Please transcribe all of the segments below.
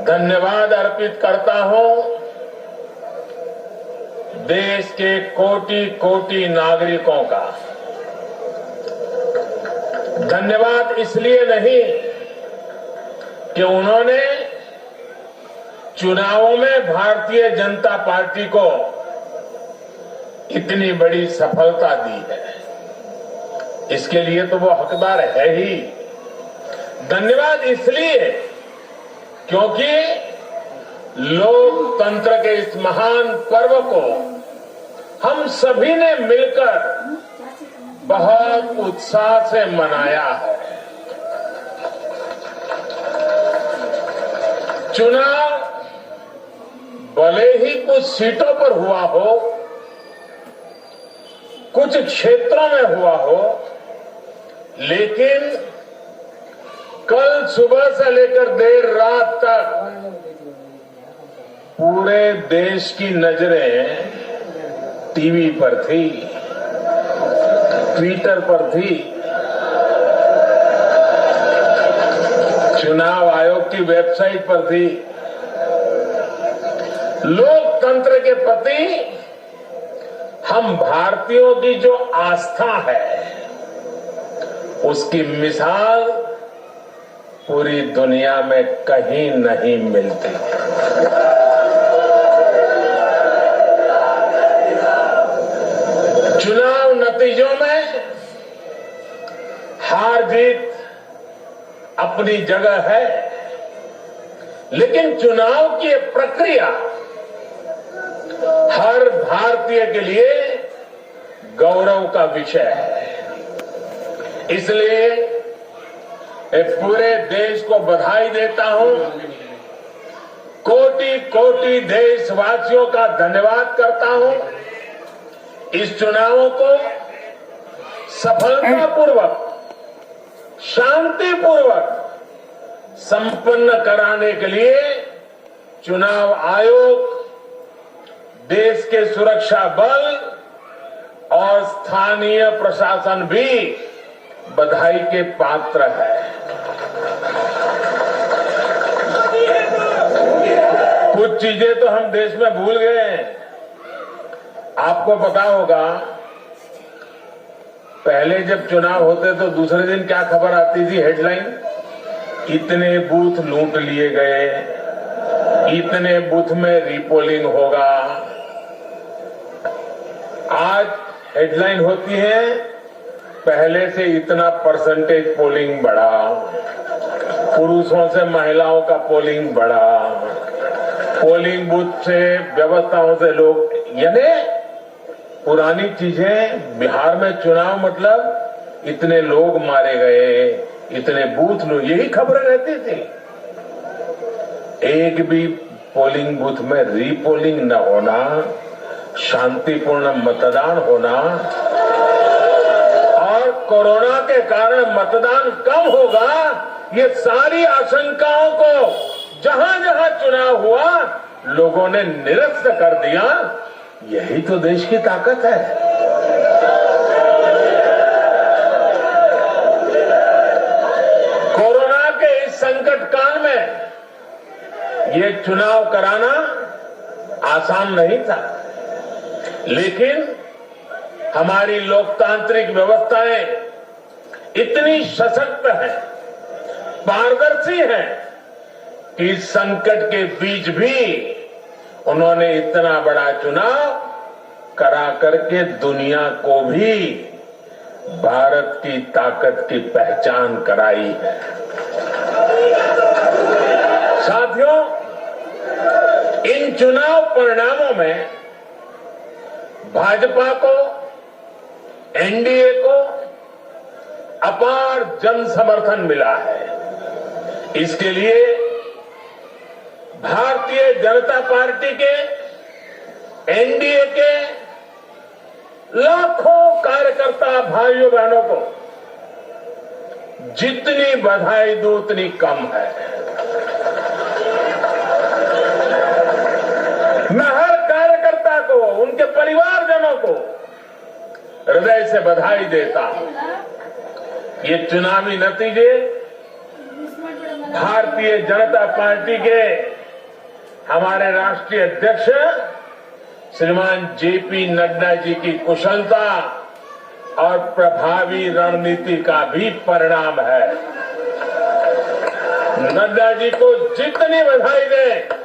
धन्यवाद अर्पित करता हूं देश के कोटि कोटि नागरिकों का। धन्यवाद इसलिए नहीं कि उन्होंने चुनावों में भारतीय जनता पार्टी को इतनी बड़ी सफलता दी है, इसके लिए तो वो हकदार है ही। धन्यवाद इसलिए क्योंकि लोकतंत्र के इस महान पर्व को हम सभी ने मिलकर बहुत उत्साह से मनाया है। चुनाव भले ही कुछ सीटों पर हुआ हो, कुछ क्षेत्रों में हुआ हो, लेकिन कल सुबह से लेकर देर रात तक पूरे देश की नजरें टीवी पर थी, ट्विटर पर थी, चुनाव आयोग की वेबसाइट पर थी। लोकतंत्र के प्रति हम भारतीयों की जो आस्था है, उसकी मिसाल पूरी दुनिया में कहीं नहीं मिलती। चुनाव नतीजों में हार जीत अपनी जगह है, लेकिन चुनाव की प्रक्रिया हर भारतीय के लिए गौरव का विषय है। इसलिए पूरे देश को बधाई देता हूं, कोटि कोटि देशवासियों का धन्यवाद करता हूं। इस चुनावों को सफलतापूर्वक, शांतिपूर्वक संपन्न कराने के लिए चुनाव आयोग, देश के सुरक्षा बल और स्थानीय प्रशासन भी बधाई के पात्र है। कुछ चीजें तो हम देश में भूल गए हैं। आपको पता होगा, पहले जब चुनाव होते तो दूसरे दिन क्या खबर आती थी, हेडलाइन, इतने बूथ लूट लिए गए, इतने बूथ में रीपोलिंग होगा। आज हेडलाइन होती है, पहले से इतना परसेंटेज पोलिंग बढ़ा, पुरुषों से महिलाओं का पोलिंग बढ़ा, पोलिंग बूथ से व्यवस्थाओं से लोग, यानी पुरानी चीजें। बिहार में चुनाव मतलब इतने लोग मारे गए, इतने बूथ लोग, यही खबरें रहती थी। एक भी पोलिंग बूथ में रीपोलिंग न होना, शांतिपूर्ण मतदान होना और कोरोना के कारण मतदान कम होगा, ये सारी आशंकाओं को जहां जहां चुनाव हुआ लोगों ने निरस्त कर दिया। यही तो देश की ताकत है। कोरोना के इस संकट काल में ये चुनाव कराना आसान नहीं था, लेकिन हमारी लोकतांत्रिक व्यवस्थाएं इतनी सशक्त हैं, पारदर्शी हैं कि इस संकट के बीच भी उन्होंने इतना बड़ा चुनाव करा करके दुनिया को भी भारत की ताकत की पहचान कराई है। साथियों, इन चुनाव परिणामों में भाजपा को, एनडीए को अपार जन समर्थन मिला है। इसके लिए भारतीय जनता पार्टी के, एनडीए के लाखों कार्यकर्ता भाइयों बहनों को जितनी बधाई दूं उतनी कम है। मैं हर कार्यकर्ता को, उनके परिवारजनों को हृदय से बधाई देता हूं। ये चुनावी नतीजे भारतीय जनता पार्टी के हमारे राष्ट्रीय अध्यक्ष श्रीमान जेपी नड्डा जी की कुशलता और प्रभावी रणनीति का भी परिणाम है। नड्डा जी को जितनी बधाई दें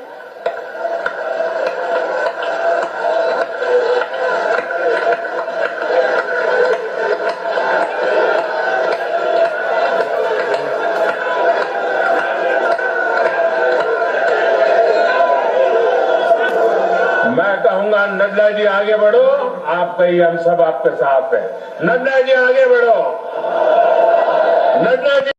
मैं कहूंगा, नड्डा जी आगे बढ़ो, आप कहिए हम सब आपके साथ हैं। नड्डा जी आगे बढ़ो, नड्डा जी